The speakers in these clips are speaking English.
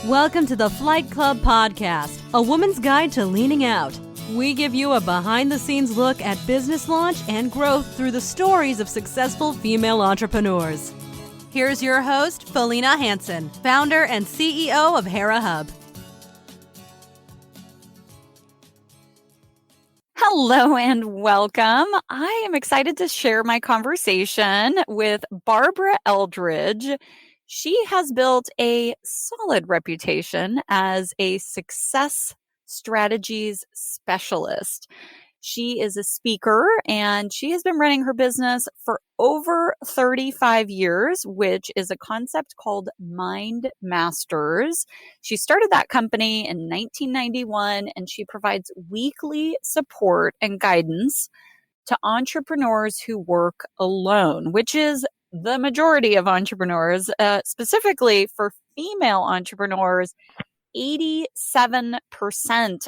Welcome to the Flight Club Podcast, a woman's guide to leaning out. We give you a behind-the-scenes look at business launch and growth through the stories of successful female entrepreneurs. Here's your host, Felina Hansen, founder and CEO of Hera Hub. Hello and welcome. I am excited to share my conversation with Barbara Eldridge. She has built a solid reputation as a success strategies specialist. She is a speaker and she has been running her business for over 35 years, which is a concept called Mind Masters. She started that company in 1991 and she provides weekly support and guidance to entrepreneurs who work alone, which is the majority of entrepreneurs, specifically for female entrepreneurs. 87%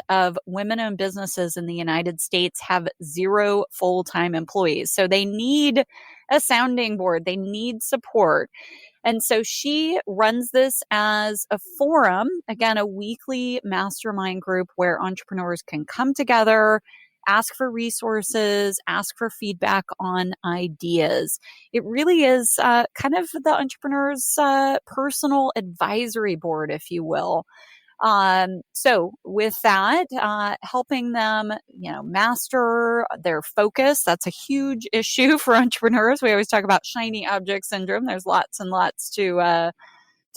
of women-owned businesses in the United States have 0 full-time employees. So they need a sounding board. They need support. And so she runs this as a forum, again, a weekly mastermind group where entrepreneurs can come together, ask for resources, ask for feedback on ideas. It really is kind of the entrepreneur's personal advisory board, if you will. So with that, helping them, master their focus. That's a huge issue for entrepreneurs. We always talk about shiny object syndrome. There's lots and lots to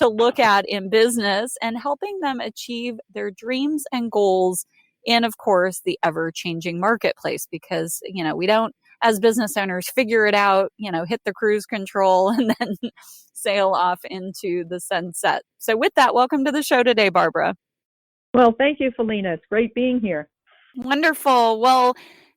look at in business, and helping them achieve their dreams and goals in, of course, the ever-changing marketplace, because, we don't, as business owners, figure it out, hit the cruise control and then sail off into the sunset. So with that, welcome to the show today, Barbara. Well, thank you, Felina. It's great being here. Wonderful. Well,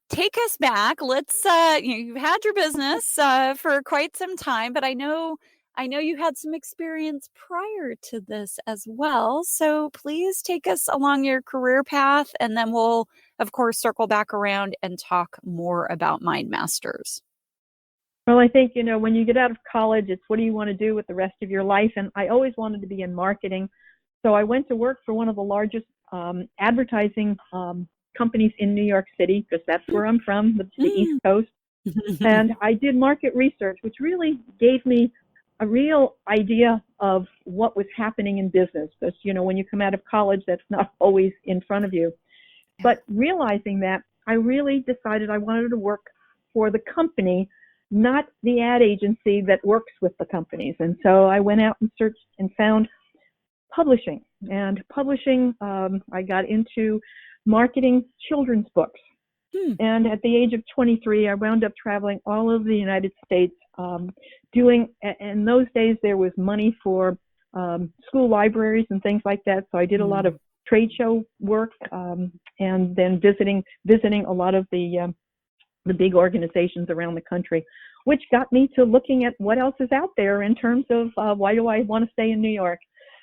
take us back. Let's, you've had your business for quite some time, but I know you had some experience prior to this as well. So please take us along your career path, and then we'll, of course, circle back around and talk more about Mind Masters. Well, I think, when you get out of college, it's what do you want to do with the rest of your life? And I always wanted to be in marketing. So I went to work for one of the largest advertising companies in New York City, because that's where I'm from, the East Coast. And I did market research, which really gave me a real idea of what was happening in business. Because, when you come out of college, that's not always in front of you. But realizing that, I really decided I wanted to work for the company, not the ad agency that works with the companies. And so I went out and searched and found publishing. And publishing, I got into marketing children's books. And at the age of 23, I wound up traveling all over the United States, in those days, there was money for school libraries and things like that. So I did a lot of trade show work, and then visiting a lot of the big organizations around the country, which got me to looking at what else is out there in terms of why do I want to stay in New York?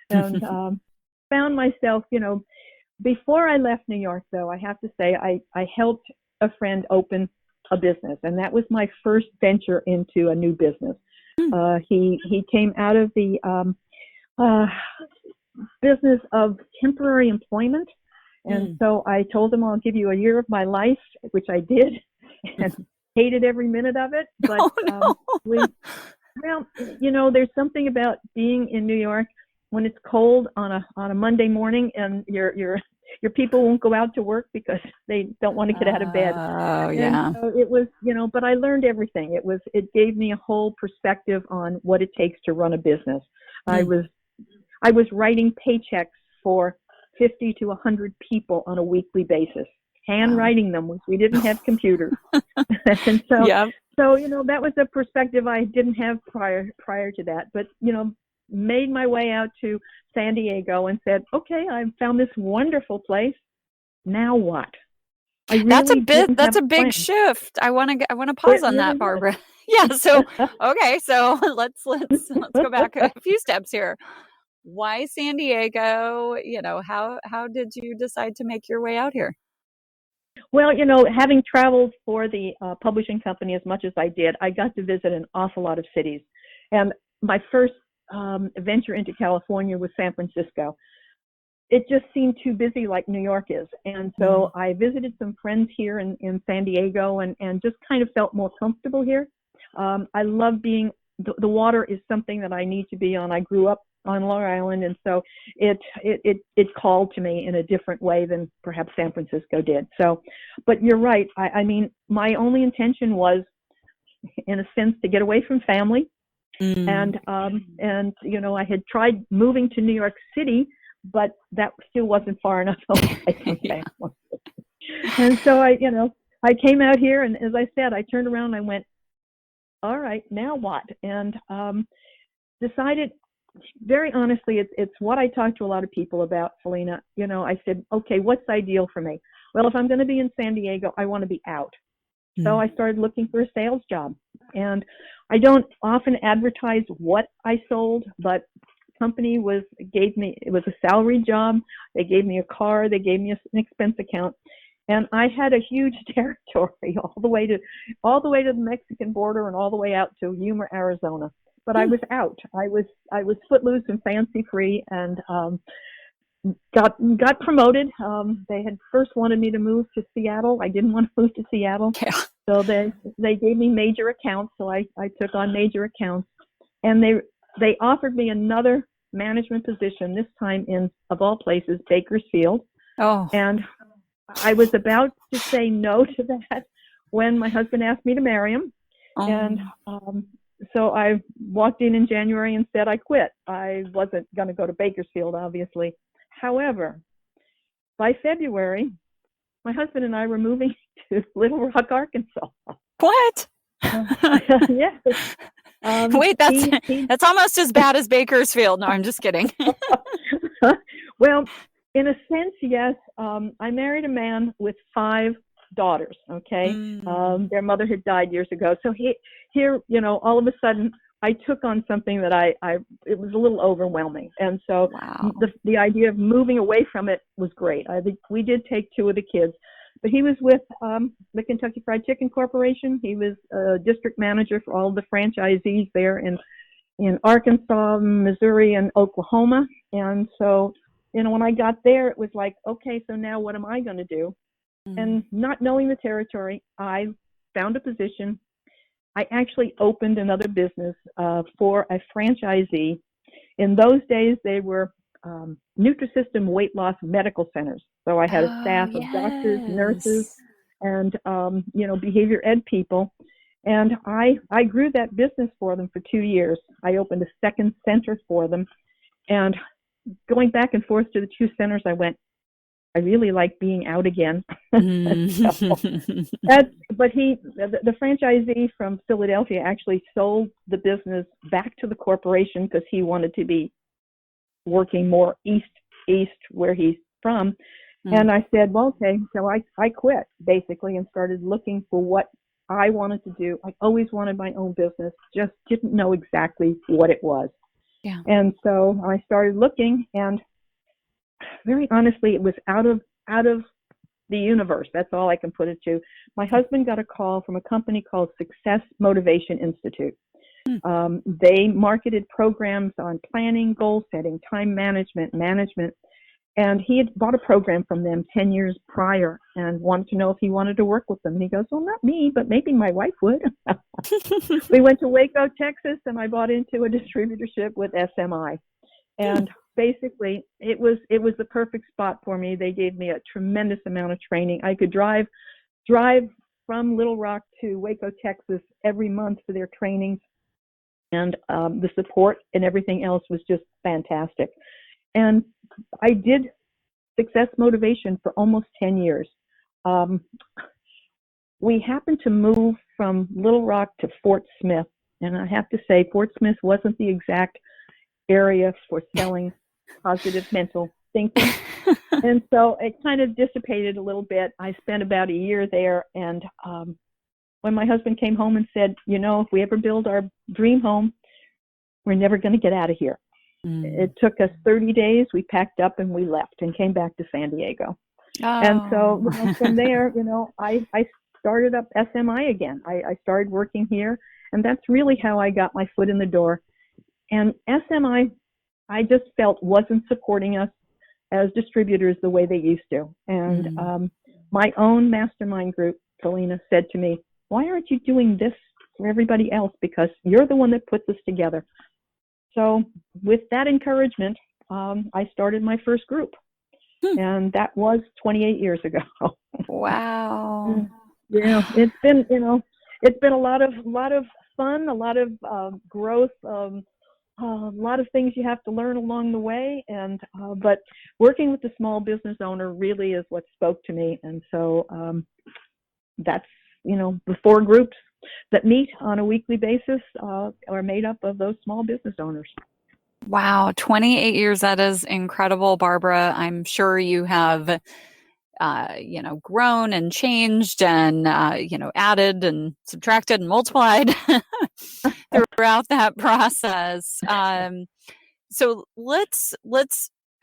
And found myself, before I left New York, though, I have to say I helped a friend open a business, and that was my first venture into a new business. He came out of the business of temporary employment, and so I told him, I'll give you a year of my life, which I did, and hated every minute of it. But there's something about being in New York when it's cold on a Monday morning, and your people won't go out to work because they don't want to get out of bed. Oh, yeah. And so it was, but I learned everything. It gave me a whole perspective on what it takes to run a business. I was writing paychecks for 50 to 100 people on a weekly basis, handwriting them. We didn't have computers. And so, that was a perspective I didn't have prior to that. But, made my way out to San Diego and said, okay, I found this wonderful place. Now what? That's a big shift. I want to pause on that, Barbara. Yeah. So, okay. So let's go back a few steps here. Why San Diego? How did you decide to make your way out here? Well, having traveled for the publishing company as much as I did, I got to visit an awful lot of cities. And my first venture into California was San Francisco. it just seemed too busy like New York is. And so I visited some friends here in San Diego and just kind of felt more comfortable here. I love being, the water is something that I need to be on. I grew up on Long Island, and so it called to me in a different way than perhaps San Francisco did. So, but you're right. I mean, my only intention was, in a sense, to get away from family. And you know, I had tried moving to New York City, but that still wasn't far enough away from family. And so I came out here, and as I said, I turned around and I went, all right, now what? And decided, very honestly, it's what I talk to a lot of people about, Selena. You know, I said, okay, what's ideal for me? Well, if I'm going to be in San Diego, I want to be out. So I started looking for a sales job. And I don't often advertise what I sold, but the company it was a salary job. They gave me a car. They gave me an expense account. And I had a huge territory all the way to the Mexican border and all the way out to Yuma, Arizona. But I was out. I was footloose and fancy free, and got promoted. They had first wanted me to move to Seattle. I didn't want to move to Seattle. Yeah. So they gave me major accounts. So I took on major accounts, and they offered me another management position, this time in, of all places, Bakersfield. Oh. And I was about to say no to that when my husband asked me to marry him. Oh. And so I walked in January and said I quit. I wasn't going to go to Bakersfield, obviously. However, by February, my husband and I were moving to Little Rock, Arkansas. What? Yes. Wait, that's almost as bad as Bakersfield. No, I'm just kidding. Well, in a sense, yes. I married a man with 5 daughters, okay? Their mother had died years ago. So here, you know, all of a sudden, I took on something that it was a little overwhelming. And so the idea of moving away from it was great. I think we did take 2 of the kids, but he was with the Kentucky Fried Chicken Corporation. He was a district manager for all the franchisees there in Arkansas, Missouri, and Oklahoma. And so, you know, when I got there, it was like, okay, so now what am I going to do? And not knowing the territory, I found a position. I actually opened another business for a franchisee. In those days, they were Nutrisystem weight loss medical centers. So I had a staff of doctors, nurses, and you know, behavior ed people. And I grew that business for them for 2 years. I opened a second center for them. And going back and forth to the 2 centers, I went, I really like being out again. But the franchisee from Philadelphia actually sold the business back to the corporation because he wanted to be working more east where he's from. And I said, well, okay. So I quit basically and started looking for what I wanted to do. I always wanted my own business, just didn't know exactly what it was. Yeah. And so I started looking, and very honestly, it was out of the universe. That's all I can put it to. My husband got a call from a company called Success Motivation Institute. They marketed programs on planning, goal setting, time management, and he had bought a program from them 10 years prior and wanted to know if he wanted to work with them. And he goes, well, not me, but maybe my wife would. We went to Waco, Texas, and I bought into a distributorship with SMI. And basically, it was the perfect spot for me. They gave me a tremendous amount of training. I could drive from Little Rock to Waco, Texas every month for their trainings, and the support and everything else was just fantastic. And I did Success Motivation for almost 10 years. We happened to move from Little Rock to Fort Smith, and I have to say Fort Smith wasn't the exact area for selling positive mental thinking. And so it kind of dissipated a little bit. I spent about a year there, and when my husband came home and said, you know, if we ever build our dream home, we're never going to get out of here. It took us 30 days. We packed up and we left and came back to San Diego. And so from there, you know, I started up SMI again. I started working here, and that's really how I got my foot in the door. And SMI, I just felt wasn't supporting us. as distributors the way they used to. And my own mastermind group, Selena, said to me, why aren't you doing this for everybody else? Because you're the one that puts us together. So with that encouragement, I started my first group. And that was 28 years ago. Wow. Yeah, it's been, it's been a lot of fun, a lot of growth, a lot of things you have to learn along the way. And but working with the small business owner really is what spoke to me. And so that's, the 4 groups that meet on a weekly basis are made up of those small business owners. Wow, 28 years. That is incredible, Barbara. I'm sure you have, grown and changed and, added and subtracted and multiplied throughout that process. So let's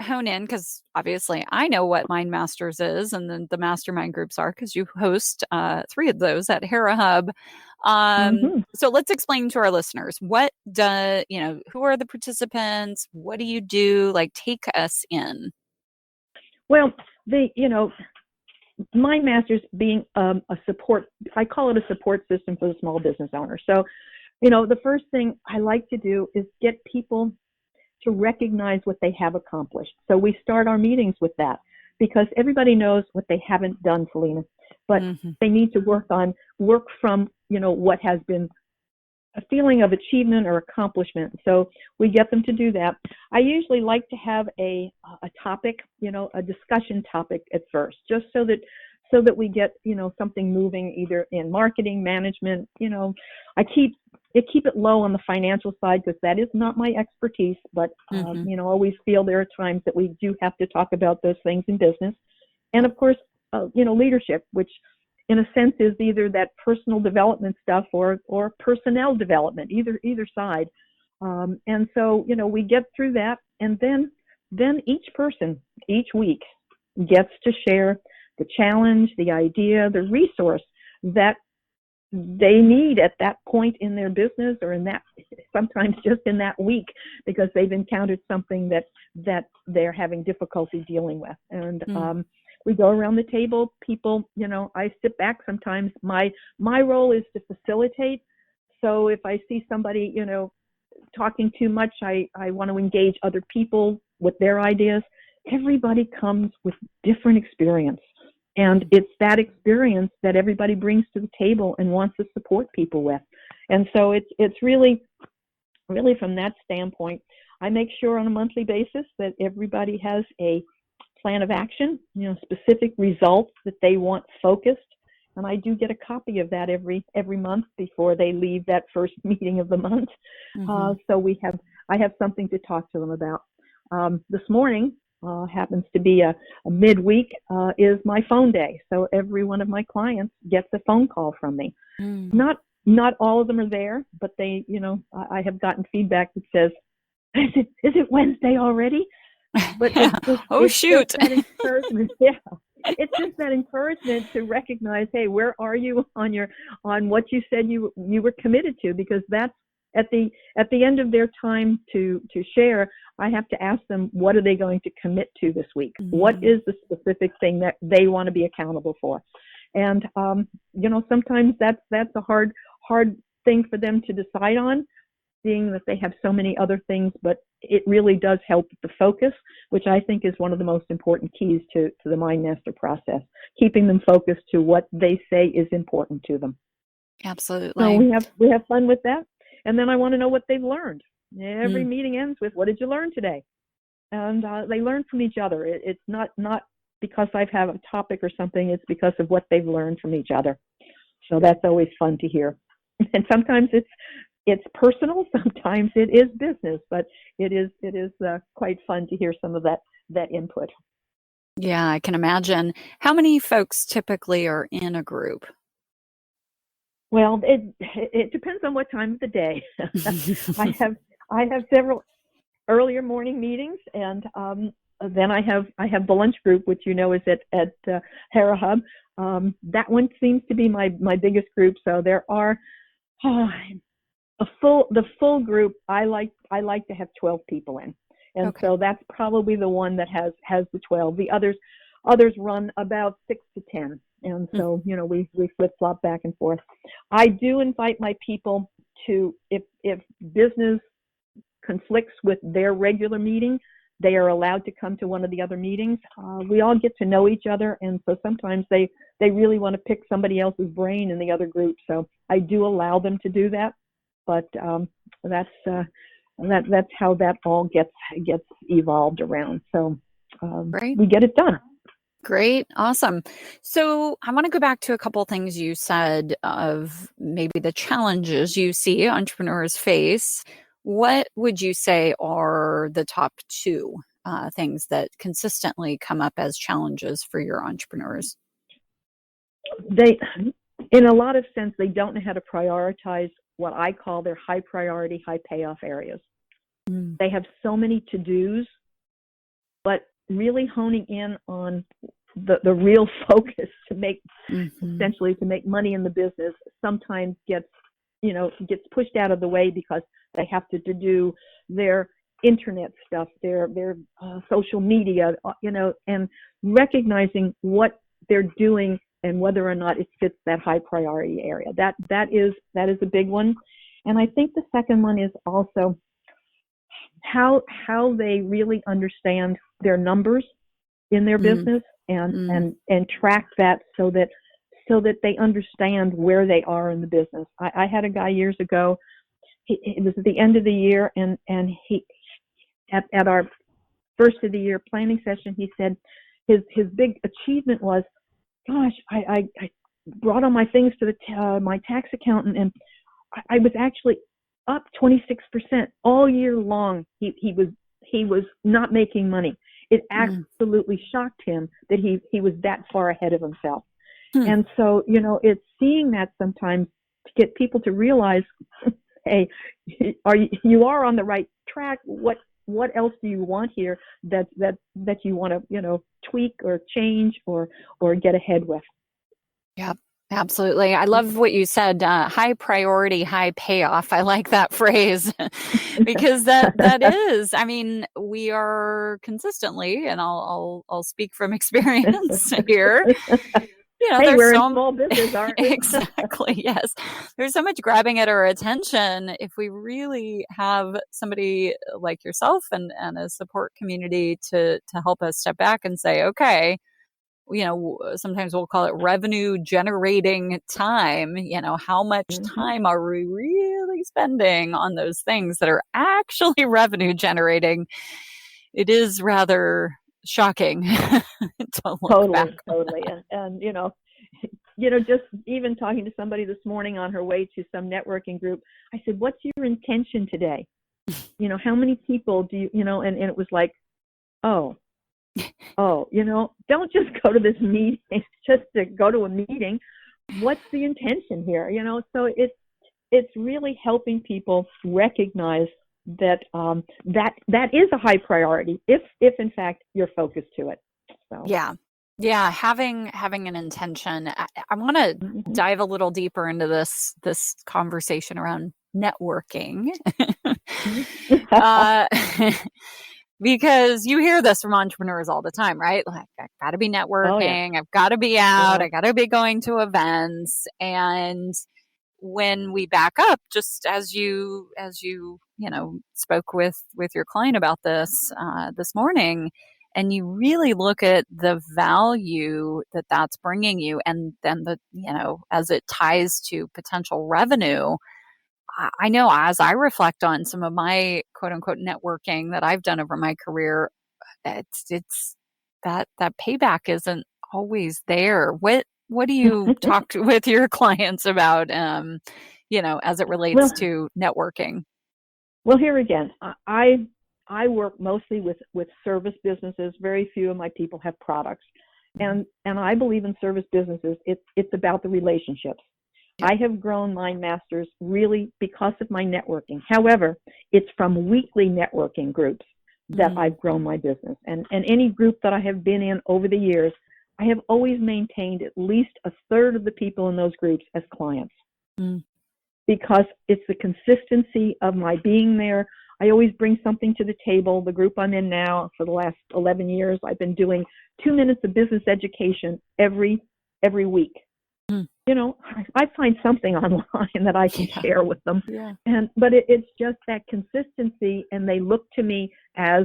hone in, because obviously I know what Mind Masters is and then the mastermind groups are, because you host 3 of those at Hera Hub. So let's explain to our listeners, who are the participants? What do you do? Like, take us in. Well, Mind Masters being a support, I call it a support system for the small business owner. So, the first thing I like to do is get people to recognize what they have accomplished. So we start our meetings with that, because everybody knows what they haven't done, Selena, but they need to work from, what has been a feeling of achievement or accomplishment. So we get them to do that. I usually like to have a topic, a discussion topic at first, just so that we get, something moving either in marketing, management. I keep it low on the financial side, because that is not my expertise, but, always feel there are times that we do have to talk about those things in business. And of course, leadership, which in a sense is either that personal development stuff or personnel development, either side. And so, we get through that, and then each person each week gets to share the challenge, the idea, the resource that they need at that point in their business, or in that, sometimes just in that week, because they've encountered something that they're having difficulty dealing with. And we go around the table. People, I sit back sometimes. My role is to facilitate. So if I see somebody, talking too much, I want to engage other people with their ideas. Everybody comes with different experience. And it's that experience that everybody brings to the table and wants to support people with. And so it's really from that standpoint, I make sure on a monthly basis that everybody has a plan of action, specific results that they want focused. And I do get a copy of that every month before they leave that first meeting of the month. So I have something to talk to them about. This morning happens to be a midweek, is my phone day. So every one of my clients gets a phone call from me. Not all of them are there, but they, I have gotten feedback that says, is it Wednesday already? But it's shoot. Just that encouragement. Yeah. It's just that encouragement to recognize, hey, where are you on what you said you were committed to? Because that's at the end of their time to share, I have to ask them, what are they going to commit to this week? What is the specific thing that they want to be accountable for? And sometimes that's a hard thing for them to decide on, seeing that they have so many other things, but it really does help with the focus, which I think is one of the most important keys to the Mind Master process, keeping them focused to what they say is important to them. Absolutely. So we have fun with that. And then I want to know what they've learned. Every meeting ends with, what did you learn today? And they learn from each other. It's not because I have a topic or something, it's because of what they've learned from each other. So that's always fun to hear. And sometimes it's personal, sometimes it is business, but it is quite fun to hear some of that input. Yeah, I can imagine. How many folks typically are in a group? Well, it depends on what time of the day. I have several earlier morning meetings, and then I have the lunch group, which is at Hera Hub. That one seems to be my biggest group. So there are the full group. I like to have 12 people in, And Okay. so that's probably the one that has the 12. The others run about 6 to 10. And so, we flip-flop back and forth. I do invite my people to, if business conflicts with their regular meeting, they are allowed to come to one of the other meetings. We all get to know each other, and so sometimes they really want to pick somebody else's brain in the other group. So I do allow them to do that, but that's how that all gets evolved around. So Great. we get it done. Great. Awesome. So I want to go back to a couple things you said of maybe the challenges you see entrepreneurs face. What would you say are the top two things that consistently come up as challenges for your entrepreneurs? They, in a lot of sense, they don't know how to prioritize what I call their high priority, high payoff areas. They have so many to-dos, but really honing in on the real focus to make essentially to make money in the business sometimes gets pushed out of the way because they have to do their internet stuff, their social media, and recognizing what they're doing and whether or not it fits that high priority area. That is a big one. And I think the second one is also how they really understand their numbers in their business and track that so that they understand where they are in the business. I had a guy years ago. It was at the end of the year, and he at our first of the year planning session, he said his big achievement was, gosh, I brought all my things to my tax accountant, and I was actually up 26% all year long. He was not making money. It absolutely shocked him that he was that far ahead of himself. And so, it's seeing that sometimes to get people to realize, hey, you are on the right track. What else do you want here that you want to, tweak or change or get ahead with? Yeah, absolutely. I love what you said, high priority, high payoff. I like that phrase because that is, I mean, we are consistently, and I'll speak from experience here. Hey, There's we're in small business, aren't we? Exactly. Yes. There's so much grabbing at our attention. If we really have somebody like yourself and a support community to help us step back and say, okay, sometimes we'll call it revenue generating time. How much time are we really spending on those things that are actually revenue generating? It is rather shocking to look back. Totally. And just even talking to somebody this morning on her way to some networking group, I said, what's your intention today? How many people do you, and it was like, don't just go to this meeting just to go to a meeting. What's the intention here? So it's really helping people recognize that that is a high priority if in fact you're focused to it. So yeah, having an intention. I want to dive a little deeper into this conversation around networking. Because you hear this from entrepreneurs all the time, right? Like, I've got to be networking, I've got to be out, I got to be going to events. And when we back up, just as you spoke with your client about this morning, and you really look at the value that that's bringing you, and then as it ties to potential revenue. I know as I reflect on some of my quote unquote networking that I've done over my career, it's that payback isn't always there. What do you talk with your clients about, as it relates to networking? Well, here again, I work mostly with service businesses. Very few of my people have products. And I believe in service businesses. It's about the relationships. I have grown Mind Masters really because of my networking. However, it's from weekly networking groups that I've grown my business. And any group that I have been in over the years, I have always maintained at least a third of the people in those groups as clients. Because it's the consistency of my being there. I always bring something to the table. The group I'm in now for the last 11 years, I've been doing 2 minutes of business education every week. You know, I find something online that I can share with them. Yeah. But it's just that consistency, and they look to me as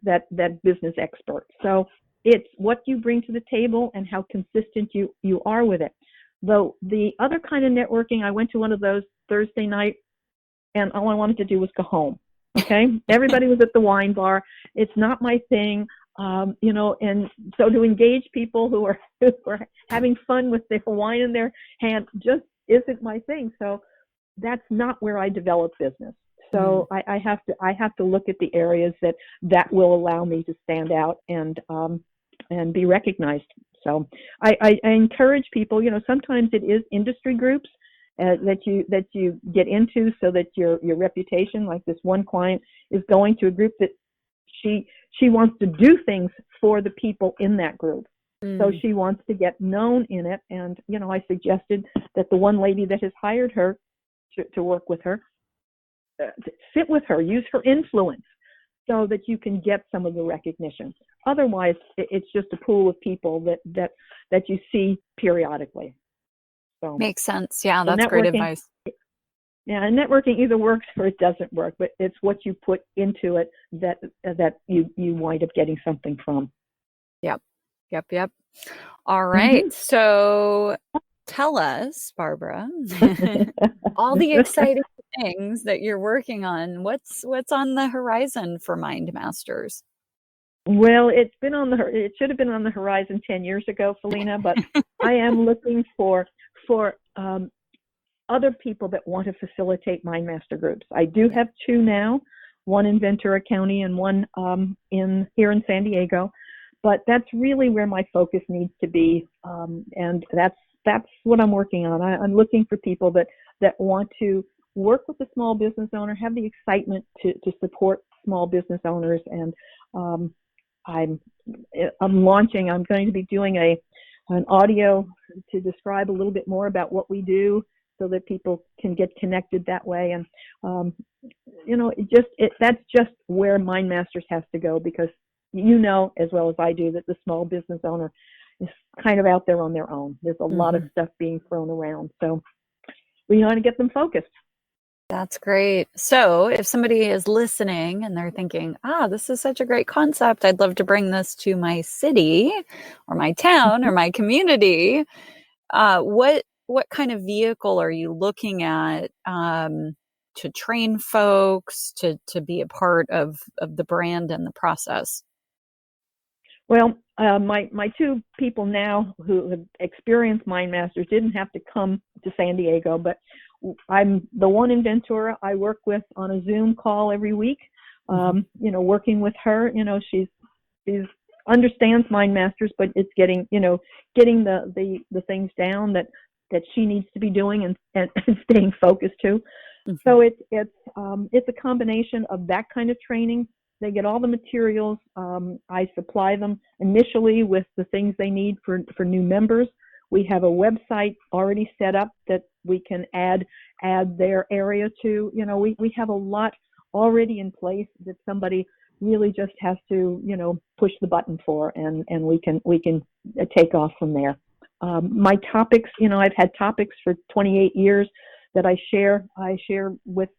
that business expert. So it's what you bring to the table and how consistent you are with it. Though the other kind of networking, I went to one of those Thursday night, and all I wanted to do was go home. Okay, everybody was at the wine bar. It's not my thing. You know, and so to engage people who are having fun with their wine in their hand just isn't my thing. So that's not where I develop business. So I have to look at the areas that will allow me to stand out and be recognized. So I encourage people. You know, sometimes it is industry groups that you get into so that your reputation, like this one client, is going to a group that she wants to do things for the people in that group. So she wants to get known in it. And, you know, I suggested that the one lady that has hired her to work with her, sit with her, use her influence so that you can get some of the recognition. Otherwise, it's just a pool of people that you see periodically. So makes sense. Yeah, that's great advice. Yeah, and networking either works or it doesn't work, but it's what you put into it that you wind up getting something from. Yep. All right. Mm-hmm. So tell us, Barbara, all the exciting things that you're working on. What's on the horizon for Mind Masters? Well, it should have been on the horizon 10 years ago, Felina, but I am looking for other people that want to facilitate Mind Master groups. I do have 2 now, one in Ventura County and one here in San Diego, but that's really where my focus needs to be, and that's what I'm working on. I'm looking for people that want to work with a small business owner, have the excitement to support small business owners, and I'm going to be doing an audio to describe a little bit more about what we do, so that people can get connected that way. And, you know, that's just where Mind Masters has to go, because you know as well as I do that the small business owner is kind of out there on their own. There's a lot of stuff being thrown around. So we want to get them focused. That's great. So if somebody is listening and they're thinking, this is such a great concept, I'd love to bring this to my city or my town or my community, what kind of vehicle are you looking at to train folks to be a part of the brand and the process? Well, my 2 people now who have experienced Mind Masters didn't have to come to San Diego, but I'm the one in Ventura. I work with on a Zoom call every week. You know, working with her, you know, she's understands Mind Masters, but it's getting the things down that she needs to be doing and staying focused too. So it's a combination of that kind of training. They get all the materials. I supply them initially with the things they need for new members. We have a website already set up that we can add their area to. You know, we have a lot already in place that somebody really just has to, you know, push the button for, and we can take off from there. My topics, you know, I've had topics for 28 years that I share with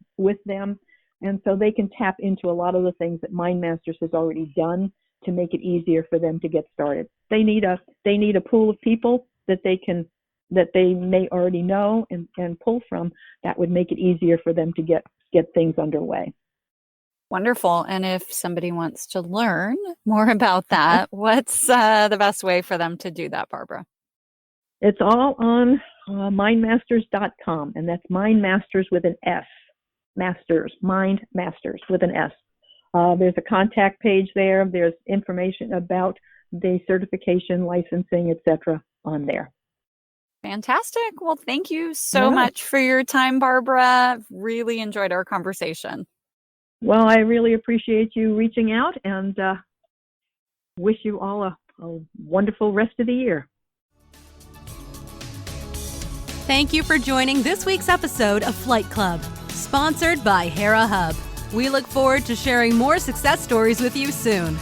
them, and so they can tap into a lot of the things that Mind Masters has already done to make it easier for them to get started. They need a pool of people that they may already know and pull from. That would make it easier for them to get things underway. Wonderful. And if somebody wants to learn more about that, what's the best way for them to do that, Barbara? It's all on mindmasters.com, and that's Mindmasters with an S. Masters, Mind Masters with an S. There's a contact page there. There's information about the certification, licensing, etc. on there. Fantastic. Well, thank you so much for your time, Barbara. Really enjoyed our conversation. Well, I really appreciate you reaching out, and wish you all a wonderful rest of the year. Thank you for joining this week's episode of Flight Club, sponsored by Hera Hub. We look forward to sharing more success stories with you soon.